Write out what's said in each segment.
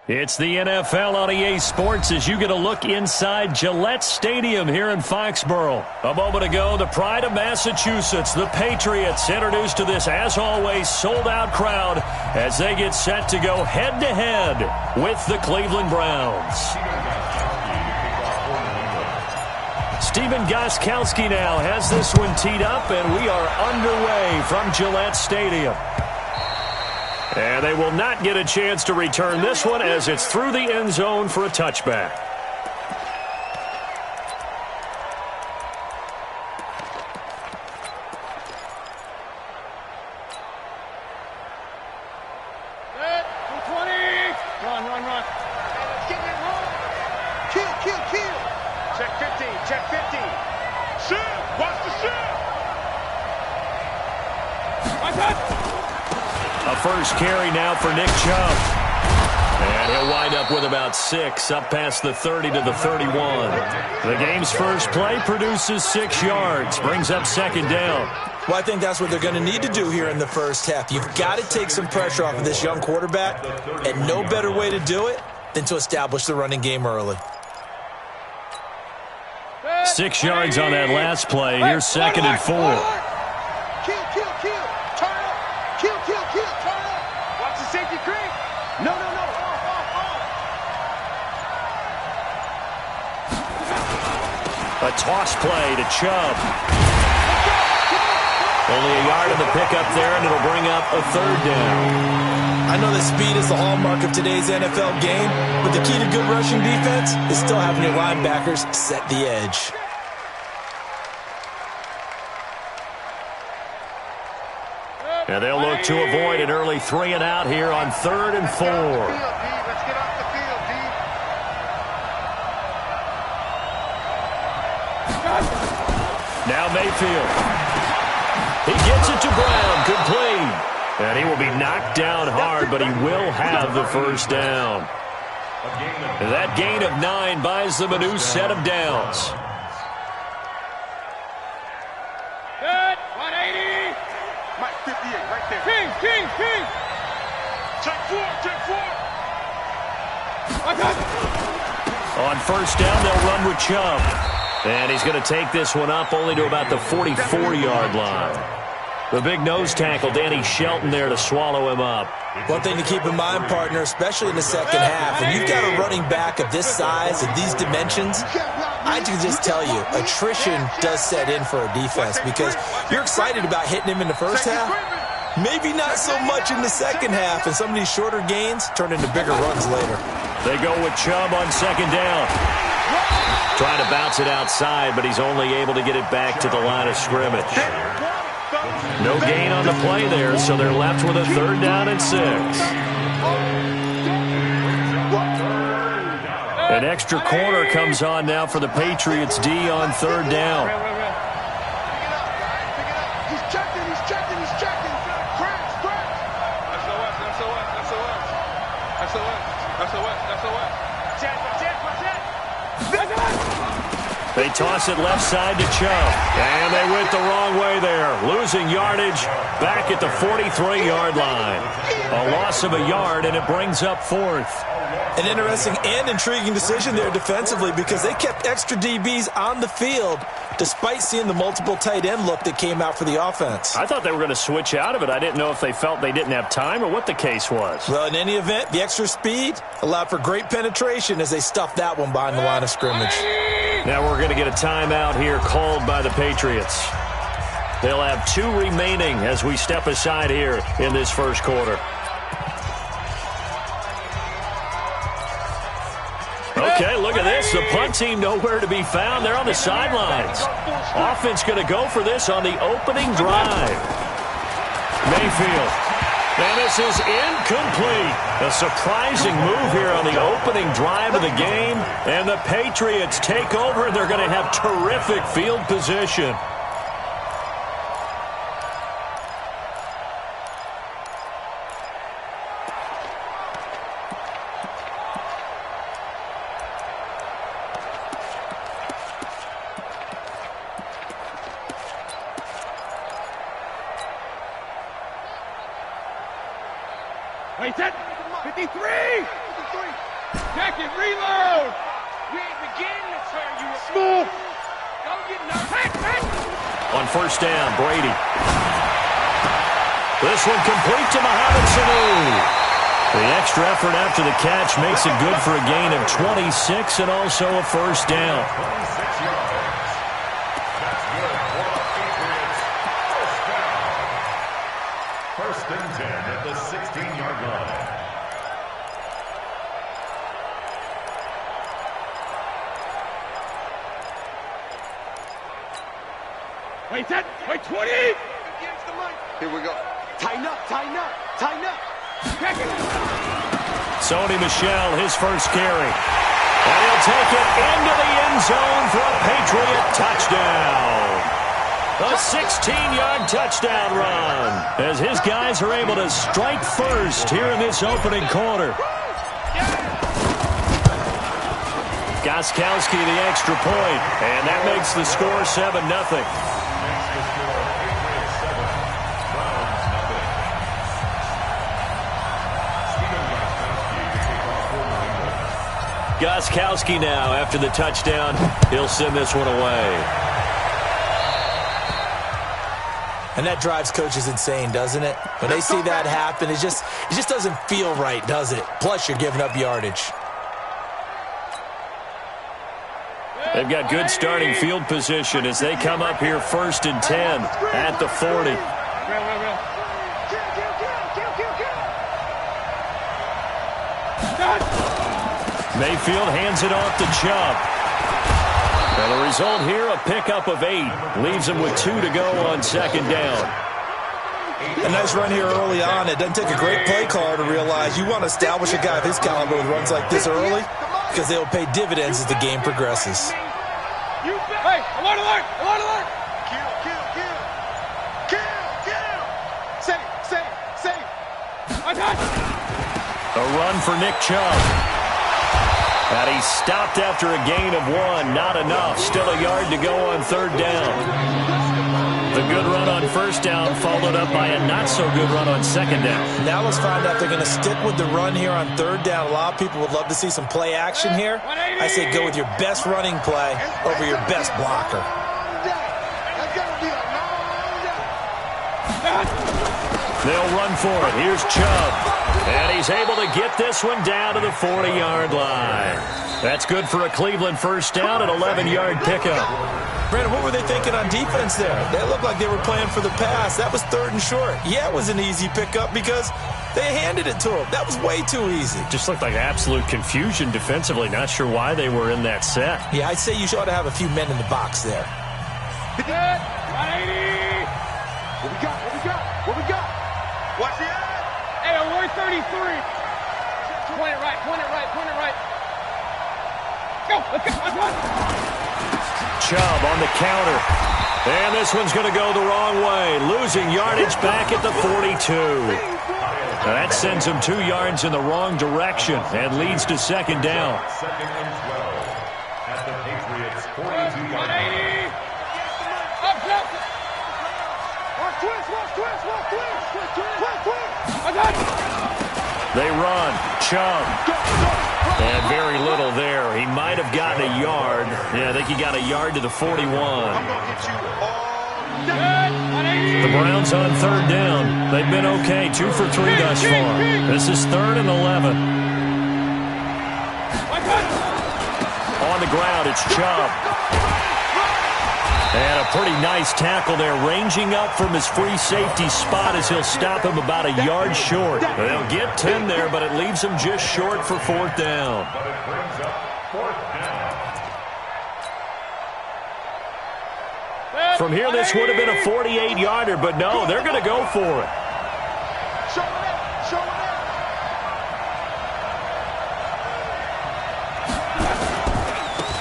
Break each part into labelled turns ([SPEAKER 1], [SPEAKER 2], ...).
[SPEAKER 1] It's the NFL on EA Sports as you get a look inside Gillette Stadium here in Foxborough. A moment ago, the pride of Massachusetts, the Patriots, introduced to this, as always, sold-out crowd as they get set to go head-to-head with the Cleveland Browns. Stephen Gostkowski now has this one teed up, and we are underway from Gillette Stadium. And they will not get a chance to return this one as it's through the end zone for a touchback.
[SPEAKER 2] Set, 220. Run. Kill. Check 50. Shoot. Watch the shoot. Watch that.
[SPEAKER 1] A first carry now for Nick Chubb. And he'll wind up with about 6, up past the 30 to the 31. The game's first play produces 6 yards, brings up second down.
[SPEAKER 3] Well, I think that's what they're going to need to do here in the first half. You've got to take some pressure off of this young quarterback, and no better way to do it than to establish the running game early.
[SPEAKER 1] 6 yards on that last play. Here's second and 4.
[SPEAKER 2] Kill. Turn up. Kill. Turn up. Watch the safety creep. No.
[SPEAKER 1] A toss play to Chubb. Only a yard in the pickup there, and it'll bring up a third down.
[SPEAKER 3] I know that speed is the hallmark of today's NFL game, but the key to good rushing defense is still having your linebackers set the edge.
[SPEAKER 1] And they'll look to avoid an early 3 and out here on 3rd and 4.
[SPEAKER 2] Let's get off the field, D.
[SPEAKER 1] Now Mayfield. He gets it to Brown. Complete. And he will be knocked down hard, but he will have the first down. That gain of 9 buys them a new set of downs.
[SPEAKER 2] Good. 180. Mike 58 right there. King. Check 4.
[SPEAKER 1] On first down, they'll run with Chubb. And he's going to take this one up only to about the 44-yard line. The big nose tackle, Danny Shelton, there to swallow him up.
[SPEAKER 3] One thing to keep in mind, partner, especially in the second half, when you've got a running back of this size and these dimensions, I can just tell you, attrition does set in for a defense because you're excited about hitting him in the first half. Maybe not so much in the second half, and some of these shorter gains turn into bigger runs later.
[SPEAKER 1] They go with Chubb on second down. Trying to bounce it outside, but he's only able to get it back to the line of scrimmage. No gain on the play there, so they're left with a 3rd down and 6. An extra corner comes on now for the Patriots D on 3rd down.
[SPEAKER 2] He's checking.
[SPEAKER 1] They toss it left side to Chubb. And they went the wrong way there. Losing yardage back at the 43-yard line. A loss of a yard, and it brings up 4th.
[SPEAKER 3] An interesting and intriguing decision there defensively because they kept extra DBs on the field despite seeing the multiple tight end look that came out for the offense.
[SPEAKER 1] I thought they were going to switch out of it. I didn't know if they felt they didn't have time or what the case was.
[SPEAKER 3] Well, in any event, the extra speed allowed for great penetration as they stuffed that one behind the line of scrimmage.
[SPEAKER 1] Now we're going to get a timeout here called by the Patriots. They'll have 2 remaining as we step aside here in this first quarter. Okay, look at this. The punt team nowhere to be found. They're on the sidelines. Offense going to go for this on the opening drive. Mayfield. And this is incomplete. A surprising move here on the opening drive of the game. And the Patriots take over. They're going to have terrific field position.
[SPEAKER 2] Wait, set. 53. 53. Check it, reload. We ain't beginning to turn you smooth. Don't get nervous.
[SPEAKER 1] On first down, Brady. This one complete to Mohamed Sanu. The extra effort after the catch makes it good for a gain of 26 and also a first down.
[SPEAKER 4] 26 yards. That's good for the Patriots. First down. 1st and 10 at the 16-yard line.
[SPEAKER 2] Wait, set. Wait, 20. Here we go. Tighten up, tighten up, tighten up.
[SPEAKER 1] Sony Michel, his first carry. And he'll take it into the end zone for a Patriot touchdown. A 16-yard touchdown run as his guys are able to strike first here in this opening quarter. Gostkowski the extra point, and that makes the score 7-0. Gostkowski now, after the touchdown, he'll send this one away.
[SPEAKER 3] And that drives coaches insane, doesn't it? When they see that happen, it just doesn't feel right, does it? Plus, you're giving up yardage.
[SPEAKER 1] They've got good starting field position as they come up here 1st and 10 at the 40. Mayfield hands it off to Chubb. And the result here, a pickup of 8. Leaves him with 2 to go on 2nd down.
[SPEAKER 3] A nice run here early on. It doesn't take a great play caller to realize you want to establish a guy of his caliber with runs like this early because they'll pay dividends as the game progresses.
[SPEAKER 2] Hey, alert, alert, alert, alert. Kill, kill, kill. Kill, kill. Save.
[SPEAKER 1] A run for Nick Chubb. And he stopped after a gain of 1. Not enough. Still a yard to go on 3rd down. The good run on 1st down followed up by a not-so-good run on 2nd down.
[SPEAKER 3] Now let's find out if they're going to stick with the run here on 3rd down. A lot of people would love to see some play action here. I say go with your best running play over your best blocker.
[SPEAKER 1] They'll run for it. Here's Chubb. And he's able to get this one down to the 40-yard line. That's good for a Cleveland first down, an 11-yard pickup.
[SPEAKER 3] Brandon, what were they thinking on defense there? They looked like they were playing for the pass. That was 3rd and short. Yeah, it was an easy pickup because they handed it to him. That was way too easy.
[SPEAKER 1] Just looked like absolute confusion defensively. Not sure why they were in that set.
[SPEAKER 3] Yeah, I'd say you ought to have a few men in the box there.
[SPEAKER 2] 180. What we got? What we got? What we got? Watch the eye. Hey, we're 33. Point it right, point it right, point it right. Go, let's go, let's go.
[SPEAKER 1] Chubb on the counter. And this one's going to go the wrong way. Losing yardage back at the 42. Now that sends him 2 yards in the wrong direction and leads to 2nd down.
[SPEAKER 4] 2nd and 12 at the Patriots 42-yard line.
[SPEAKER 2] Up, jump. Twist.
[SPEAKER 1] They run. Chubb. And very little there. He might have gotten a yard. Yeah, I think he got a yard to the 41. The Browns on 3rd down. They've been okay. 2 for 3 thus far. This is 3rd and 11. On the ground, it's Chubb. And a pretty nice tackle there, ranging up from his free safety spot as he'll stop him about a yard short. They'll get 10 there, but it leaves him just short for 4th down.
[SPEAKER 4] But it brings up 4th down.
[SPEAKER 1] From here, this would have been a 48-yarder, but no, they're going to go for it.
[SPEAKER 2] Show it out. Show it out.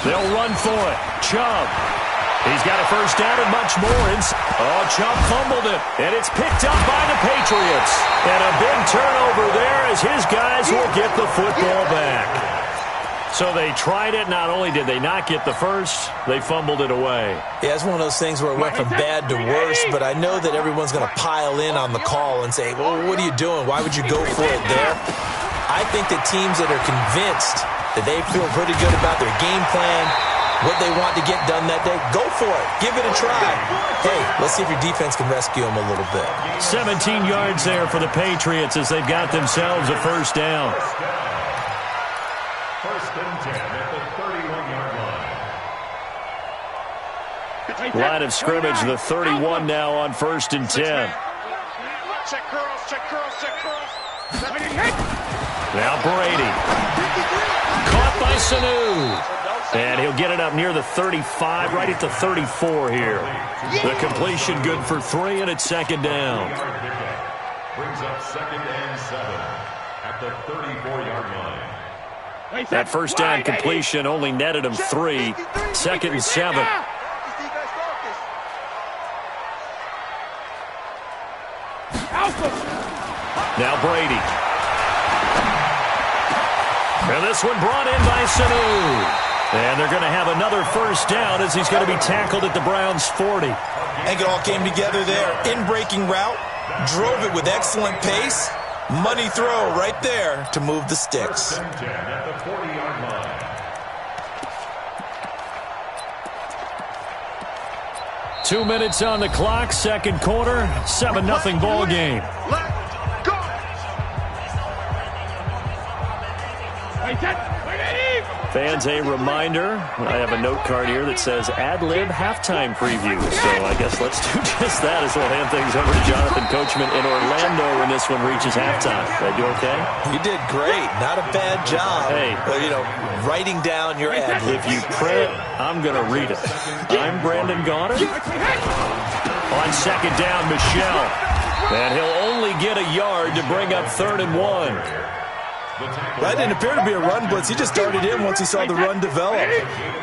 [SPEAKER 1] They'll run for it. Chubb. He's got a first down and much more. Oh, Chubb fumbled it, and it's picked up by the Patriots. And a big turnover there as his guys will get the football back. So they tried it. Not only did they not get the first, they fumbled it away.
[SPEAKER 3] Yeah, it's one of those things where it went from bad to worse, but I know that everyone's going to pile in on the call and say, well, what are you doing? Why would you go for it there? I think that teams that are convinced that they feel pretty good about their game plan, what they want to get done that day, go for it. Give it a try. Hey, let's see if your defense can rescue them a little bit.
[SPEAKER 1] 17 yards there for the Patriots as they've got themselves a first down.
[SPEAKER 4] First and 10 at the 31-yard line.
[SPEAKER 1] Line of scrimmage, the 31 now on first and 10.
[SPEAKER 2] Check curls, check curls, check curls.
[SPEAKER 1] Now Brady. Caught by Sanu. And he'll get it up near the 35, right at the 34 here. The completion good for 3, and it's second down.
[SPEAKER 4] Brings up second and 7 at the 34-yard line.
[SPEAKER 1] That first down completion only netted him 3. Second and 7. Now Brady. And this one brought in by Sanu. And they're going to have another first down as he's going to be tackled at the Browns' 40.
[SPEAKER 3] I think it all came together there. In-breaking route, drove it with excellent pace. Money throw right there to move the sticks.
[SPEAKER 4] First and 10 at the 40-yard line.
[SPEAKER 1] 2 minutes on the clock, second quarter, 7-0 ball game. Fans, a reminder, I have a note card here that says ad-lib halftime preview. So I guess let's do just that as we'll hand things over to Jonathan Coachman in Orlando when this one reaches halftime. Did I do okay?
[SPEAKER 3] You did great. Not a bad job.
[SPEAKER 1] Hey.
[SPEAKER 3] Writing down your ad-libs.
[SPEAKER 1] If you print, I'm going to read it. I'm Brandon Goddard. On second down, Michelle. And he'll only get a yard to bring up 3rd and 1.
[SPEAKER 3] That didn't appear to be a run blitz. He just darted in once he saw the run develop.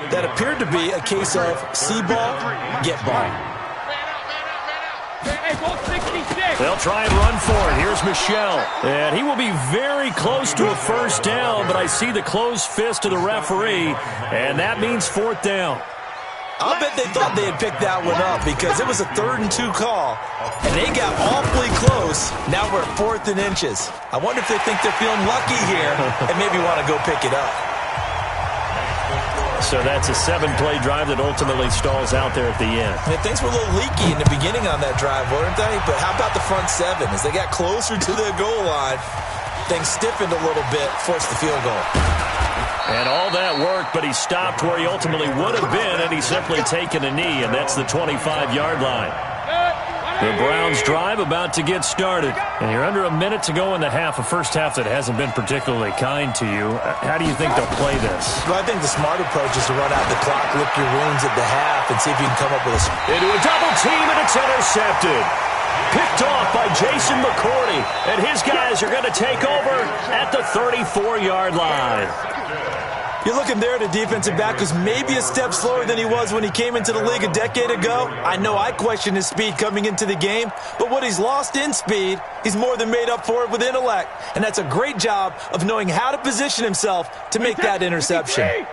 [SPEAKER 3] That appeared to be a case of see ball, get ball.
[SPEAKER 1] They'll try and run for it. Here's Michelle. And he will be very close to a first down, but I see the closed fist of the referee, and that means 4th down.
[SPEAKER 3] I'll bet they thought they had picked that one up because it was a 3rd and 2 call, and they got awfully close. Now we're at 4th and inches. I wonder if they think they're feeling lucky here and maybe want to go pick it up.
[SPEAKER 1] So that's a 7-play drive that ultimately stalls out there at the end.
[SPEAKER 3] And things were a little leaky in the beginning on that drive, weren't they? But how about the front 7? As they got closer to the goal line, things stiffened a little bit, forced the field goal.
[SPEAKER 1] And all that work, but he stopped where he ultimately would have been, and he's simply taken a knee, and that's the 25-yard line. The Browns drive about to get started, and you're under a minute to go in the half, a first half that hasn't been particularly kind to you. How do you think they'll play this?
[SPEAKER 3] Well, I think the smart approach is to run out the clock, lick your wounds at the half, and see if you can come up with a...
[SPEAKER 1] Into a double team, and it's intercepted. Picked off by Jason McCourty, and his guys are going to take over at the 34-yard line.
[SPEAKER 3] You're looking there at a defensive back who's maybe a step slower than he was when he came into the league a decade ago. I know I questioned his speed coming into the game, but what he's lost in speed, he's more than made up for it with intellect. And that's a great job of knowing how to position himself to make that interception.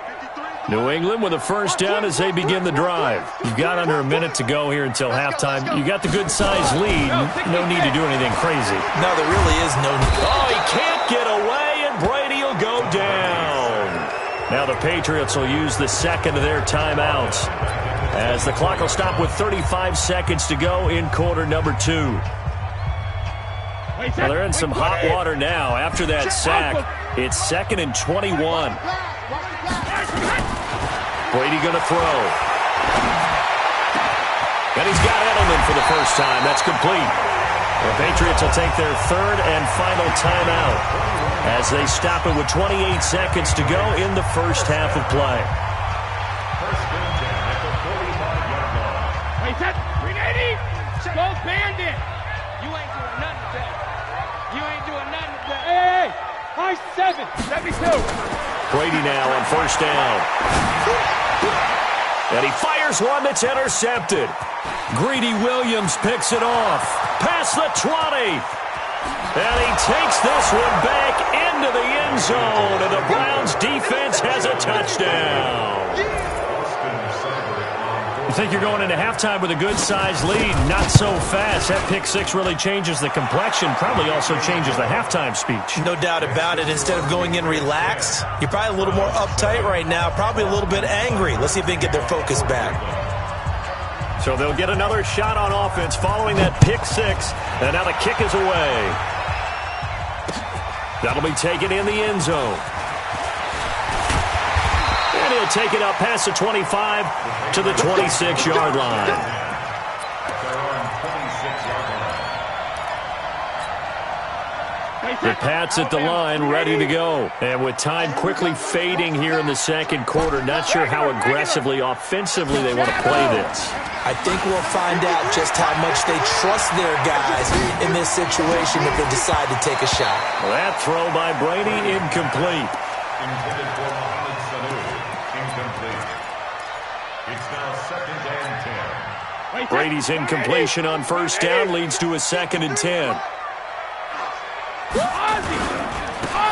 [SPEAKER 1] New England with a first down as they begin the drive. You've got under a minute to go here until halftime. You got the good-sized lead. No need to do anything crazy.
[SPEAKER 3] No, there really is no need.
[SPEAKER 1] Oh, he can't get away, and Brady will go down. Now the Patriots will use the second of their timeouts as the clock will stop with 35 seconds to go in quarter number 2. Well, they're in some hot water now. After that sack, it's 2nd and 21. Brady going to throw. And he's got Edelman for the first time. That's complete. The Patriots will take their 3rd and final timeout as they stop it with 28 seconds to go in the first half of play.
[SPEAKER 4] First and 10 at the 45-yard line.
[SPEAKER 2] Hey, set. 380. Go Bandit. You ain't doing nothing today. You ain't doing nothing today. Hey, high 7. 72.
[SPEAKER 1] Brady now on first down. And he fires one that's intercepted. Greedy Williams picks it off. Past the 20. And he takes this one back into the end zone, and the Browns defense has a touchdown. You think you're going into halftime with a good-sized lead? Not so fast. That pick six really changes the complexion, probably also changes the halftime speech.
[SPEAKER 3] No doubt about it. Instead of going in relaxed, you're probably a little more uptight right now, probably a little bit angry. Let's see if they can get their focus back.
[SPEAKER 1] So they'll get another shot on offense following that pick six, and now the kick is away. That'll be taken in the end zone. And he'll take it up past the 25 to the 26-yard line. The Pats at the line, ready to go. And with time quickly fading here in the second quarter, not sure how aggressively, offensively they want to play this.
[SPEAKER 3] I think we'll find out just how much they trust their guys in this situation if they decide to take a shot.
[SPEAKER 1] That throw by Brady, incomplete.
[SPEAKER 4] Intended for Mohamed Sanu, incomplete. It's now 2nd and 10.
[SPEAKER 1] Brady's incompletion on first down leads to a 2nd and 10.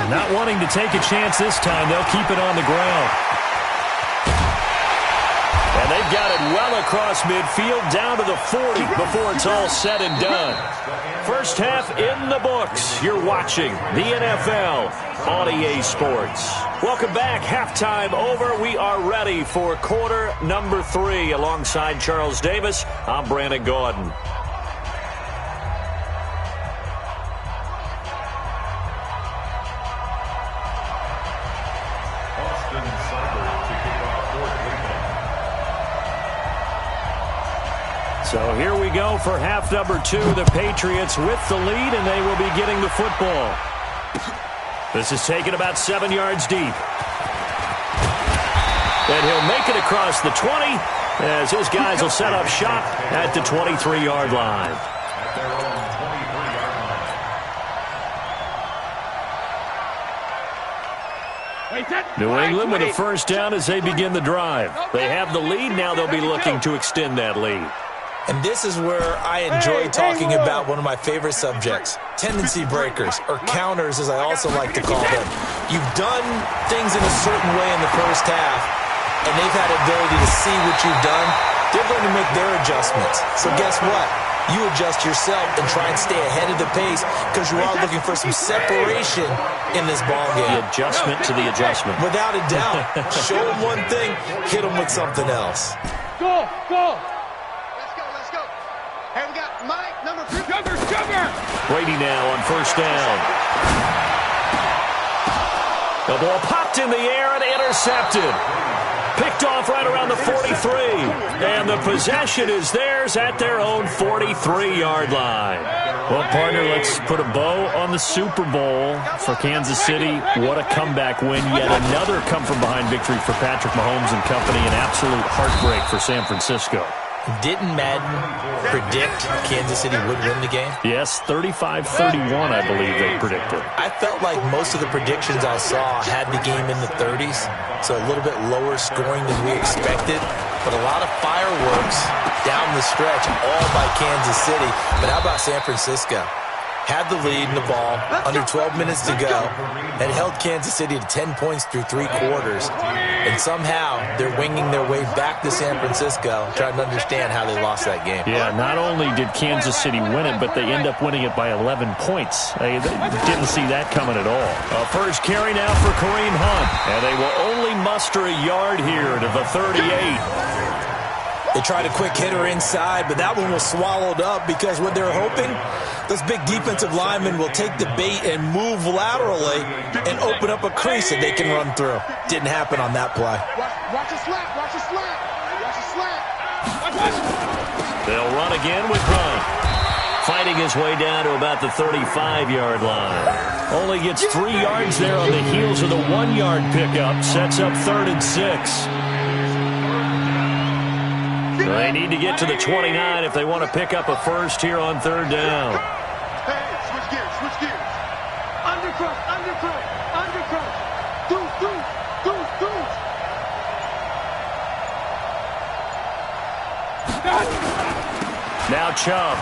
[SPEAKER 1] Not wanting to take a chance this time, they'll keep it on the ground. And they've got it well across midfield down to the 40 before it's all said and done. First half in the books. You're watching the NFL on EA Sports. Welcome back. Halftime over. We are ready for quarter number 3. Alongside Charles Davis, I'm Brandon Gordon. So here we go for half number 2. The Patriots with the lead, and they will be getting the football. This is taken about 7 yards deep. And he'll make it across the 20 as his guys will set up shop at the 23-yard line.
[SPEAKER 4] At their own 23-yard line.
[SPEAKER 1] New England with a first down as they begin the drive. They have the lead. Now they'll be looking to extend that lead.
[SPEAKER 3] And this is where I enjoy talking about one of my favorite subjects, tendency breakers, or counters as I also like to call them. You've done things in a certain way in the first half, and they've had the ability to see what you've done. They're going to make their adjustments. So guess what? You adjust yourself and try and stay ahead of the pace because you are looking for some separation in this ball game.
[SPEAKER 1] The adjustment to the adjustment.
[SPEAKER 3] Without a doubt. Show them one thing, hit them with something else.
[SPEAKER 2] Go, go. Let's go. Hey, we got Mike, number 3. Sugar.
[SPEAKER 1] Brady now on first down. The ball popped in the air and intercepted. Picked off right around the 43. And the possession is theirs at their own 43-yard line. Well, partner, let's put a bow on the Super Bowl for Kansas City. What a comeback win. Yet another come-from-behind victory for Patrick Mahomes and company. An absolute heartbreak for San Francisco.
[SPEAKER 3] Didn't Madden predict Kansas City would win the game?
[SPEAKER 1] Yes, 35-31, I believe they predicted.
[SPEAKER 3] I felt like most of the predictions I saw had the game in the 30s, so a little bit lower scoring than we expected. But a lot of fireworks down the stretch, all by Kansas City. But how about San Francisco? Had the lead in the ball, under 12 minutes to go, and held Kansas City to 10 points through 3 quarters. And somehow they're winging their way back to San Francisco, trying to understand how they lost that game.
[SPEAKER 1] Yeah, not only did Kansas City win it, but they end up winning it by 11 points. They didn't see that coming at all. First carry now for Kareem Hunt, and they will only muster a yard here to the 38.
[SPEAKER 3] They tried a quick hitter inside, but that one was swallowed up because what they're hoping, those big defensive linemen will take the bait and move laterally and open up a crease that they can run through. Didn't happen on that play.
[SPEAKER 2] Watch the slap. Watch the slap. Watch the slap.
[SPEAKER 1] They'll run again with Hunt. Fighting his way down to about the 35-yard line. Only gets 3 yards there on the heels of the 1-yard pickup. Sets up 3rd and 6. They need to get to the 29 if they want to pick up a first here on 3rd down.
[SPEAKER 2] Hey, switch gears. Undercrush. Deuce.
[SPEAKER 1] Now Chubb.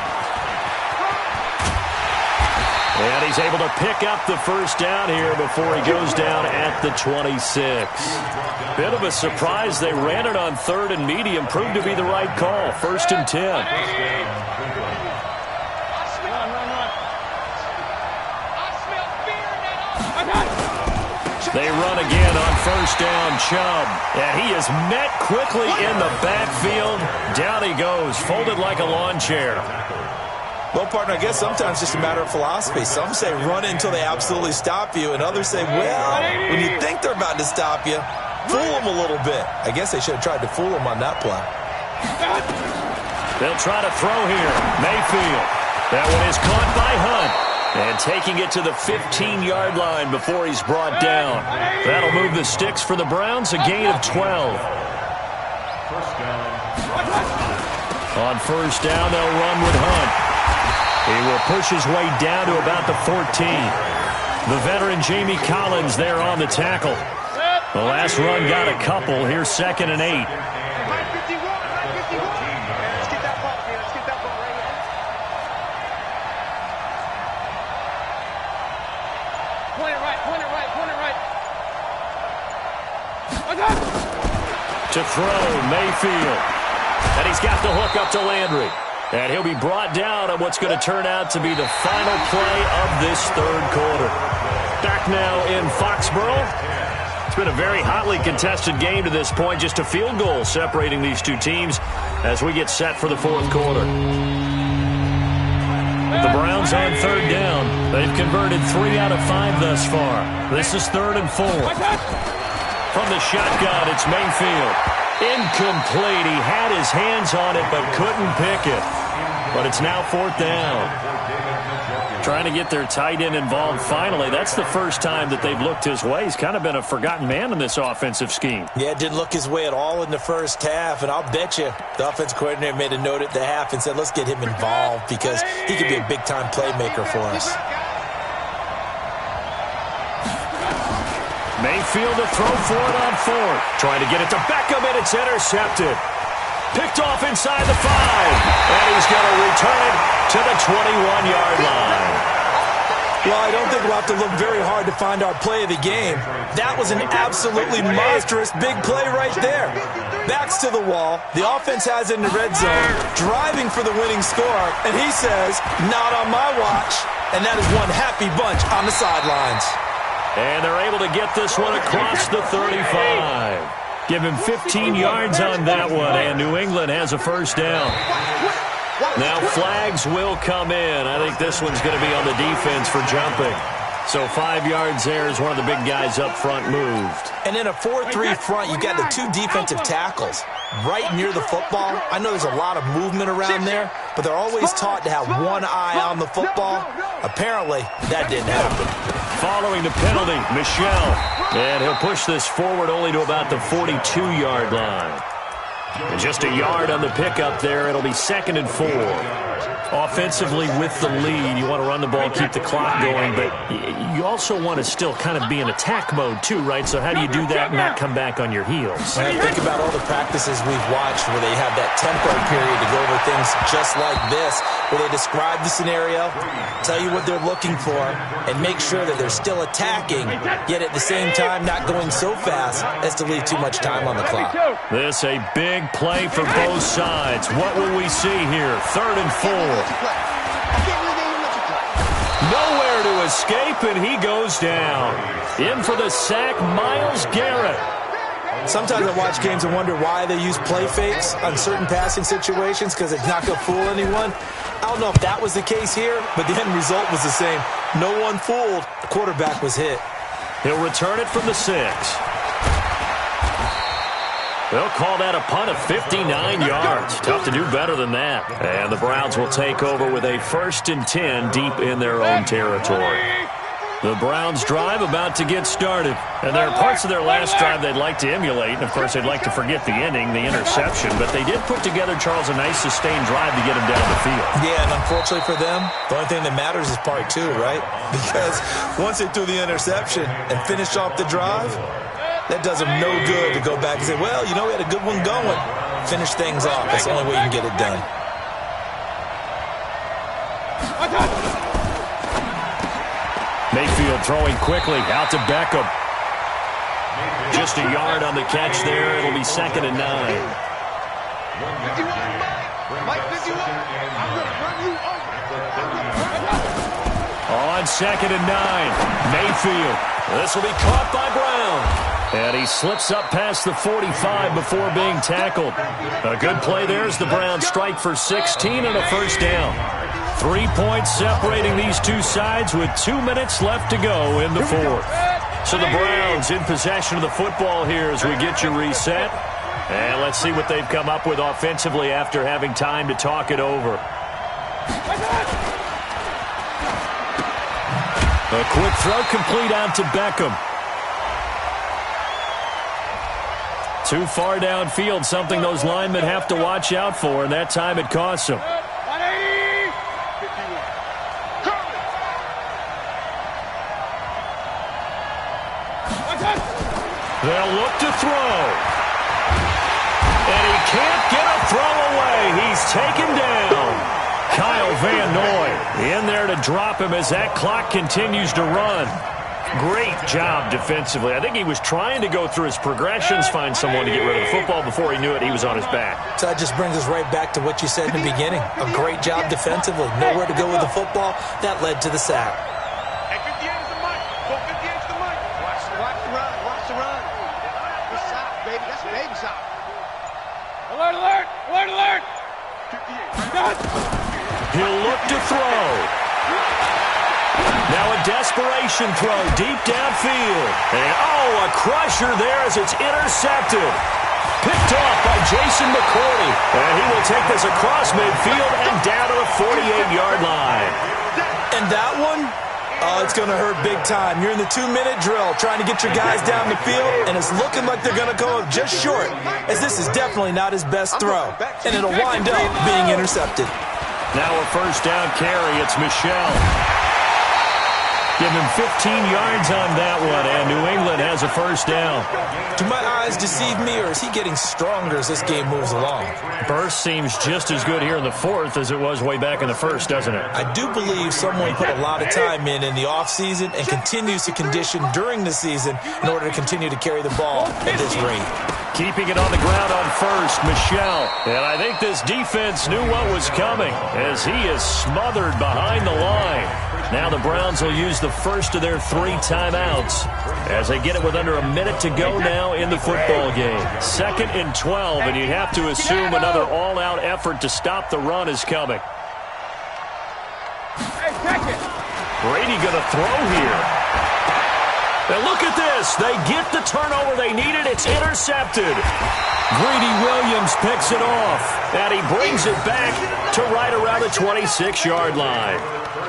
[SPEAKER 1] And he's able to pick up the first down here before he goes down at the 26. Bit of a surprise. They ran it on 3rd and medium. Proved to be the right call. 1st and 10. They run again on 1st down, Chubb. And he is met quickly in the backfield. Down he goes, folded like a lawn chair.
[SPEAKER 3] Well, partner, I guess sometimes it's just a matter of philosophy. Some say run it until they absolutely stop you, and others say, well, when you think they're about to stop you, fool them a little bit. I guess they should have tried to fool them on that play.
[SPEAKER 1] They'll try to throw here. Mayfield. That one is caught by Hunt. And taking it to the 15-yard line before he's brought down. That'll move the sticks for the Browns, a gain of 12. On 1st down, they'll run with Hunt. He will push his way down to about the 14. The veteran Jamie Collins there on the tackle. The last run got a couple. Here's 2nd and 8. To throw, Mayfield. And he's got the hook up to Landry. And he'll be brought down on what's going to turn out to be the final play of this 3rd quarter. Back now in Foxborough. It's been a very hotly contested game to this point. Just a field goal separating these two teams as we get set for the 4th quarter. The Browns on 3rd down. They've converted 3 out of 5 thus far. This is 3rd and 4. From the shotgun, it's Mayfield. Incomplete. He had his hands on it but couldn't pick it. But it's now 4th down. Trying to get their tight end involved finally. That's the first time that they've looked his way. He's kind of been a forgotten man in this offensive scheme.
[SPEAKER 3] Yeah, it didn't look his way at all in the first half. And I'll bet you the offense coordinator made a note at the half and said, let's get him involved because he could be a big-time playmaker for us.
[SPEAKER 1] Mayfield to throw for it on 4th. Trying to get it to Beckham, and it's intercepted. Picked off inside the 5. And he's going to return it to the 21-yard line.
[SPEAKER 3] Well, I don't think we'll have to look very hard to find our play of the game. That was an absolutely monstrous big play right there. Backs to the wall. The offense has it in the red zone, driving for the winning score. And he says, not on my watch. And that is one happy bunch on the sidelines.
[SPEAKER 1] And they're able to get this one across the 35. Give him 15 yards on that one, and New England has a 1st down. Now flags will come in. I think this one's going to be on the defense for jumping. So 5 yards there as one of the big guys up front moved.
[SPEAKER 3] And in a 4-3 front, you got the 2 defensive tackles right near the football. I know there's a lot of movement around there, but they're always taught to have one eye on the football. Apparently, that didn't happen.
[SPEAKER 1] Following the penalty, Michel. And he'll push this forward only to about the 42-yard line. And just a yard on the pickup there. It'll be 2nd and 4. Offensively with the lead, you want to run the ball, keep the clock going, but you also want to still kind of be in attack mode too, right? So how do you do that and not come back on your heels?
[SPEAKER 3] And think about all the practices we've watched where they have that tempo period to go over things just like this, where they describe the scenario, tell you what they're looking for, and make sure that they're still attacking, yet at the same time not going so fast as to leave too much time on the clock.
[SPEAKER 1] This a big play for both sides. What will we see here? 3rd and 4. Nowhere to escape, and he goes down. In for the sack, Myles Garrett.
[SPEAKER 3] Sometimes I watch games and wonder why they use play fakes on certain passing situations because it's not going to fool anyone. I don't know if that was the case here, but the end result was the same. No one fooled. The quarterback was hit.
[SPEAKER 1] He'll return it from the 6. They'll call that a punt of 59 yards. Tough to do better than that. And the Browns will take over with a 1st and 10 deep in their own territory. The Browns drive about to get started. And there are parts of their last drive they'd like to emulate. And, of course, they'd like to forget the ending, the interception. But they did put together, Charles, a nice sustained drive to get them down the field.
[SPEAKER 3] Yeah, and unfortunately for them, the only thing that matters is part 2, right? Because once they threw the interception and finished off the drive, that does them no good to go back and say, well, you know, we had a good one going. Finish things off. That's the only way you can get it done.
[SPEAKER 1] Mayfield throwing quickly out to Beckham. Just a yard on the catch there. It'll be 2nd and 9.
[SPEAKER 2] 51, Mike 51. I'm going to run you over.
[SPEAKER 1] On 2nd and 9, Mayfield. This will be caught by Brown. And he slips up past the 45 before being tackled. A good play there as the Browns strike for 16 and a first down. 3 points separating these two sides with 2 minutes left to go in the fourth. So the Browns in possession of the football here as we get you reset. And let's see what they've come up with offensively after having time to talk it over. A quick throw complete out to Beckham. Too far downfield, something those linemen have to watch out for, and that time it costs them. They'll look to throw. And he can't get a throw away. He's taken down. Kyle Van Noy in there to drop him as that clock continues to run. Great job defensively. I think he was trying to go through his progressions, find someone to get rid of the football. Before he knew it, he was on his back.
[SPEAKER 3] So that just brings us right back to what you said in the beginning. A great job defensively. Nowhere to go with the football. That led to the sack.
[SPEAKER 2] Hey, 58 is the mic. Go 58 is the mic. Watch the run. Watch the run. Good shot, baby. That's a baby shot. Alert, alert. Alert, alert. 58.
[SPEAKER 1] He'll look to throw. Now a desperation throw deep downfield. And, oh, a crusher there as it's intercepted. Picked off by Jason McCourty. And he will take this across midfield and down to the 48-yard line.
[SPEAKER 3] And that one, it's going to hurt big time. You're in the 2-minute drill trying to get your guys down the field, and it's looking like they're going to go just short, as this is definitely not his best throw. And it'll wind up being intercepted.
[SPEAKER 1] Now a first down carry. It's Michel. Give him 15 yards on that one, and New England has a first down.
[SPEAKER 3] Do my eyes deceive me, or is he getting stronger as this game moves along?
[SPEAKER 1] Burst seems just as good here in the fourth as it was way back in the first, doesn't it?
[SPEAKER 3] I do believe someone put a lot of time in the offseason and continues to condition during the season in order to continue to carry the ball at this rate.
[SPEAKER 1] Keeping it on the ground on first, Michel. And I think this defense knew what was coming as he is smothered behind the line. Now the Browns will use the first of their 3 timeouts as they get it with under a minute to go now in the football game. 2nd and 12, and you'd have to assume another all-out effort to stop the run is coming. Brady going to throw here. And look at this. They get the turnover they needed. It's intercepted. Greedy Williams picks it off, and he brings it back to right around the 26-yard line.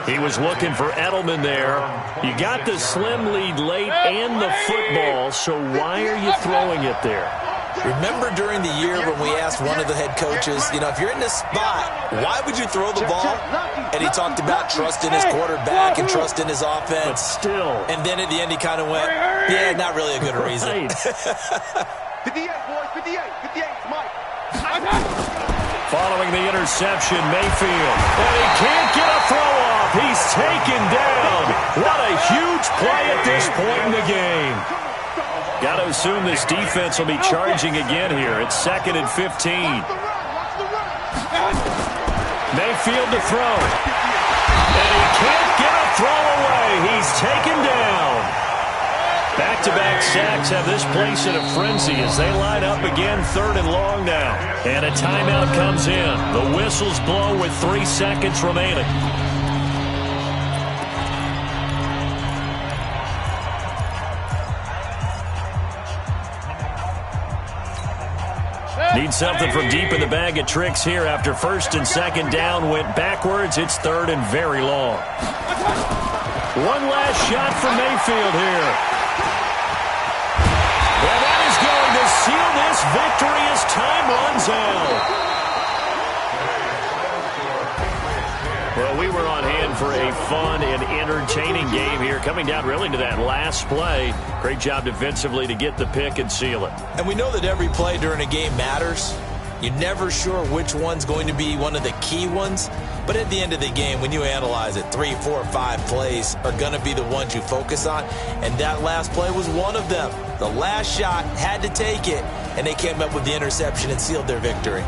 [SPEAKER 1] He was looking for Edelman there. You got the slim lead late and the football, so why are you throwing it there?
[SPEAKER 3] Remember during the year when we asked one of the head coaches, if you're in this spot, why would you throw the ball? And he talked about trusting his quarterback and trusting his offense.
[SPEAKER 1] But still.
[SPEAKER 3] And then at the end he kind of went, yeah, not really a good reason.
[SPEAKER 2] 58, boys, 58, 58, Mike.
[SPEAKER 1] Following the interception, Mayfield. And he can't get a throw off. He's taken down. What a huge play at this point in the game. Got to assume this defense will be charging again here. It's 2nd and 15. Mayfield to throw. And he can't get a throw away. He's taken down. Back-to-back sacks have this place in a frenzy as they line up again 3rd and long now. And a timeout comes in. The whistles blow with 3 seconds remaining. Need something from deep in the bag of tricks here after 1st and 2nd down went backwards. It's 3rd and very long. One last shot for Mayfield here. And that is going to seal this victory as time runs out. Well, we were on hand for a fun and entertaining game here, coming down really to that last play. Great job defensively to get the pick and seal it.
[SPEAKER 3] And we know that every play during a game matters, You're never sure which one's going to be one of the key ones. But at the end of the game, when you analyze it, 3, 4, 5 plays are going to be the ones you focus on. And that last play was one of them. The last shot had to take it, and they came up with the interception and sealed their victory.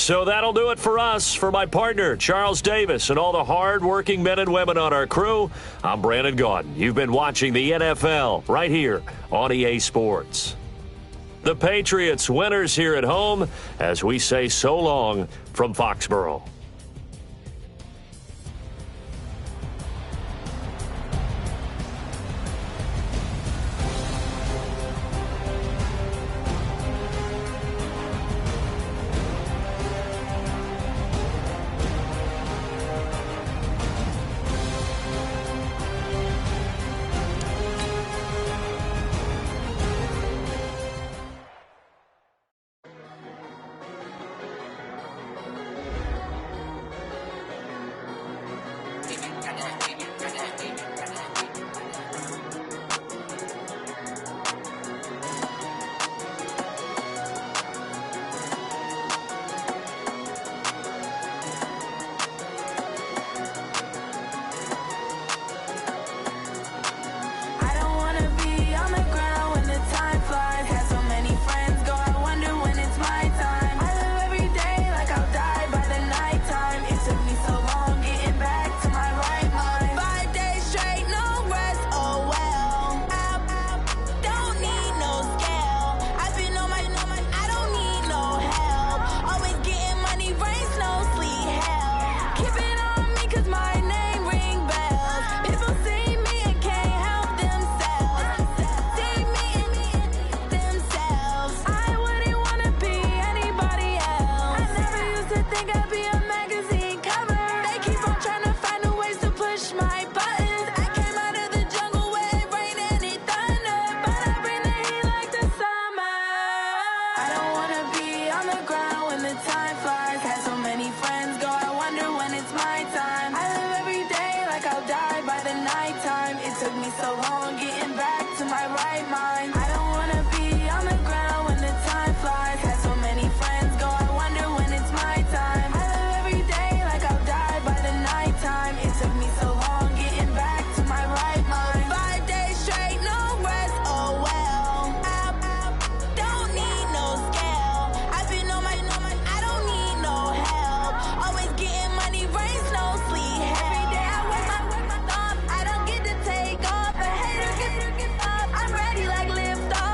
[SPEAKER 1] So that'll do it for us. For my partner, Charles Davis, and all the hard-working men and women on our crew, I'm Brandon Gaudin. You've been watching the NFL right here on EA Sports. The Patriots winners here at home as we say so long from Foxborough.